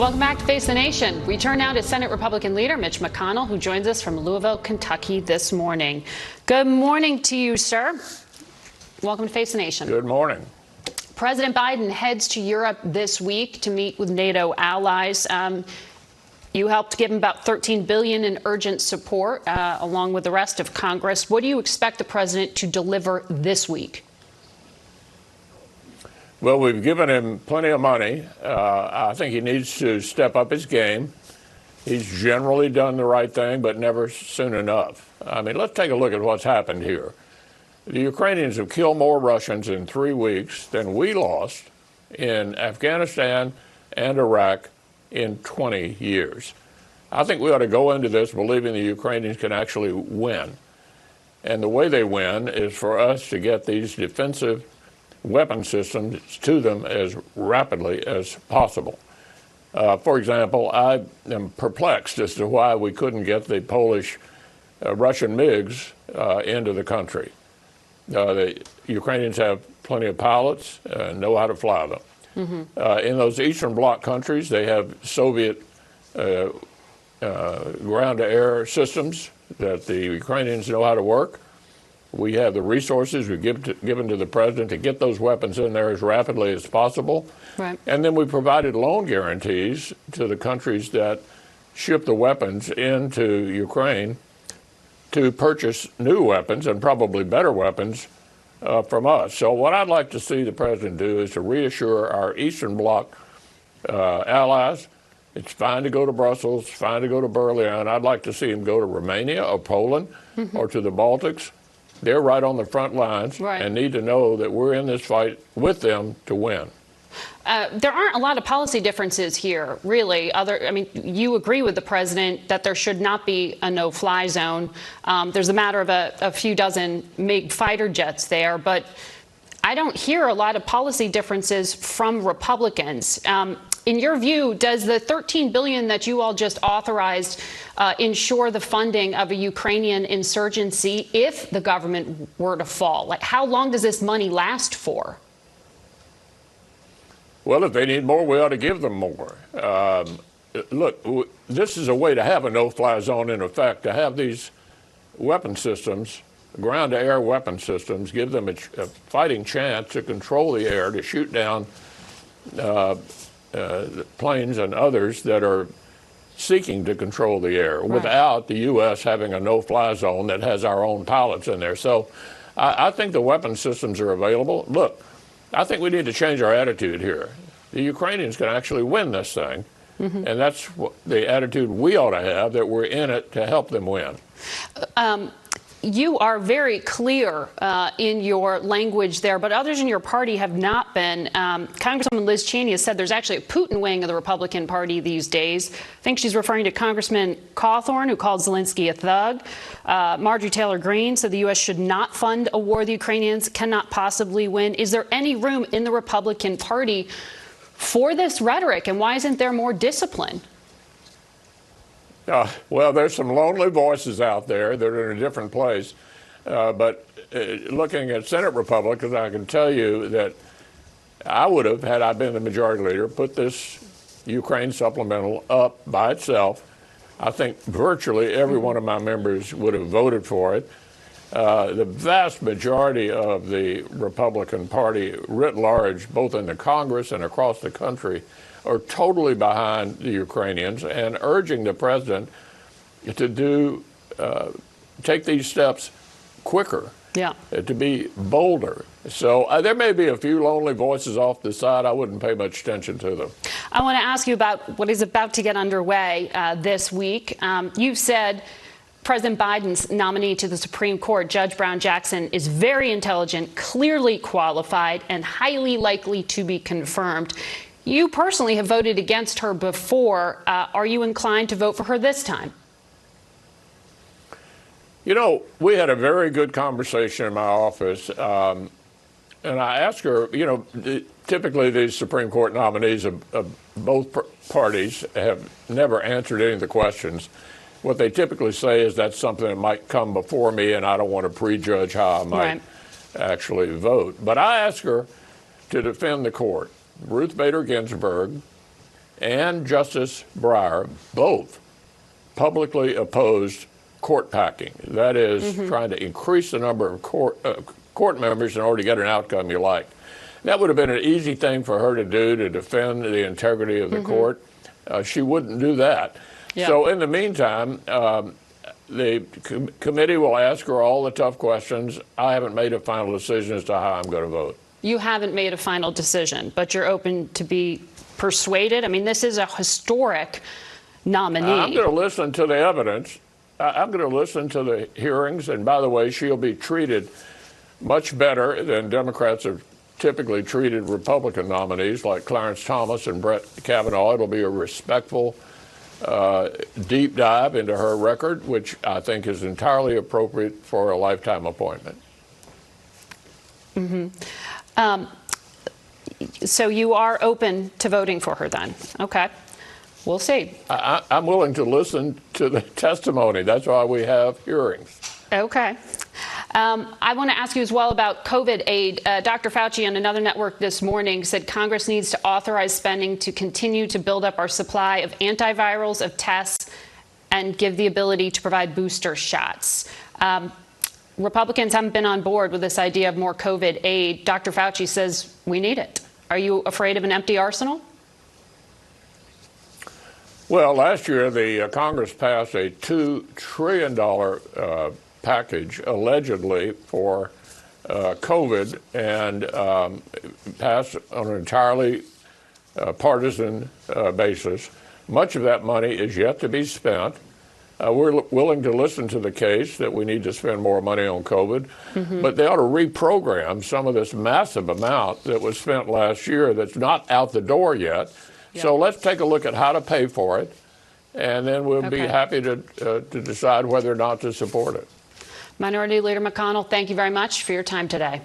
Welcome back to Face the Nation. We turn now to Senate Republican Leader Mitch McConnell, who joins us from Louisville, Kentucky this morning. Good morning to you, sir. Welcome to Face the Nation. Good morning. President Biden heads to Europe this week to meet with NATO allies. You helped give him about $13 billion in urgent support, along with the rest of Congress. What do you expect the president to deliver this week? Well, we've given him plenty of money. I think he needs to step up his game. He's generally done the right thing, but never soon enough. I mean, let's take a look at what's happened here. The Ukrainians have killed more Russians in 3 weeks than we lost in Afghanistan and Iraq in 20 years. I think we ought to go into this believing the Ukrainians can actually win. And the way they win is for us to get these defensive weapon systems to them as rapidly as possible. For example, I am perplexed as to why we couldn't get the Polish Russian MiGs into the country. The Ukrainians have plenty of pilots, know how to fly them. In those Eastern Bloc countries, they have Soviet ground-to-air systems that the Ukrainians know how to work. We have the resources we've given to the president to get those weapons in there as rapidly as possible. Right. And then we provided loan guarantees to the countries that ship the weapons into Ukraine to purchase new weapons and probably better weapons from us. So what I'd like to see the president do is to reassure our Eastern Bloc allies. It's fine to go to Brussels, fine to go to Berlin. I'd like to see him go to Romania or Poland or to the Baltics. They're right on the front lines and need to know that we're in this fight with them to win. There aren't a lot of policy differences here, really. You agree with the president that there should not be a no-fly zone. There's a matter of a few dozen MiG fighter jets there, but I don't hear a lot of policy differences from Republicans. In your view, does the $13 billion that you all just authorized ensure the funding of a Ukrainian insurgency if the government were to fall? Like, how long does this money last for? Well, if they need more, we ought to give them more. Look, this is a way to have a no-fly zone in effect, to have these weapon systems, ground-to-air weapon systems, give them a fighting chance to control the air, to shoot down planes and others that are seeking to control the air without the U.S. having a no-fly zone that has our own pilots in there. So I think the weapon systems are available. Look, I think we need to change our attitude here. The Ukrainians can actually win this thing, and that's the attitude we ought to have, that we're in it to help them win. You are very clear in your language there, but others in your party have not been. Congresswoman Liz Cheney has said there's actually a Putin wing of the Republican Party these days. I think she's referring to Congressman Cawthorn, who called Zelensky a thug. Marjorie Taylor Greene said the U.S. should not fund a war the Ukrainians cannot possibly win. Is there any room in the Republican Party for this rhetoric, and why isn't there more discipline? Well, there's some lonely voices out there that are in a different place. But looking at Senate Republicans, I can tell you that I would have, had I been the majority leader, put this Ukraine supplemental up by itself. I think virtually every one of my members would have voted for it. The vast majority of the Republican Party writ large, both in the Congress and across the country, are totally behind the Ukrainians and urging the president to take these steps quicker, to be bolder. So there may be a few lonely voices off the side. I wouldn't pay much attention to them. I want to ask you about what is about to get underway this week. You've said President Biden's nominee to the Supreme Court, Judge Brown Jackson, is very intelligent, clearly qualified, and highly likely to be confirmed. You personally have voted against her before. Are you inclined to vote for her this time? You know, we had a very good conversation in my office, and I asked her, you know, typically these Supreme Court nominees of both parties have never answered any of the questions. What they typically say is that's something that might come before me, and I don't want to prejudge how I might actually vote. But I asked her to defend the court, Ruth Bader Ginsburg, and Justice Breyer both publicly opposed court packing. That is, trying to increase the number of court members in order to get an outcome you like. That would have been an easy thing for her to do to defend the integrity of the court. She wouldn't do that. Yeah. So in the meantime, the committee will ask her all the tough questions. I haven't made a final decision as to how I'm going to vote. You haven't made a final decision, but you're open to be persuaded? I mean, this is a historic nominee. I'm going to listen to the evidence. I'm going to listen to the hearings. And by the way, she'll be treated much better than Democrats have typically treated Republican nominees like Clarence Thomas and Brett Kavanaugh. It'll be a respectful, deep dive into her record, which I think is entirely appropriate for a lifetime appointment. So you are open to voting for her then? Okay. We'll see. I'm willing to listen to the testimony. That's why we have hearings. Okay. I want to ask you as well about COVID aid. Dr. Fauci on another network this morning said Congress needs to authorize spending to continue to build up our supply of antivirals, of tests, and give the ability to provide booster shots. Republicans haven't been on board with this idea of more COVID aid. Dr. Fauci says we need it. Are you afraid of an empty arsenal? Well, last year, the Congress passed a $2 trillion package, allegedly, for COVID, and passed on an entirely partisan basis. Much of that money is yet to be spent. We're willing to listen to the case that we need to spend more money on COVID, but they ought to reprogram some of this massive amount that was spent last year that's not out the door yet. Yep. So let's take a look at how to pay for it, and then we'll be happy to decide whether or not to support it. Minority Leader McConnell, thank you very much for your time today.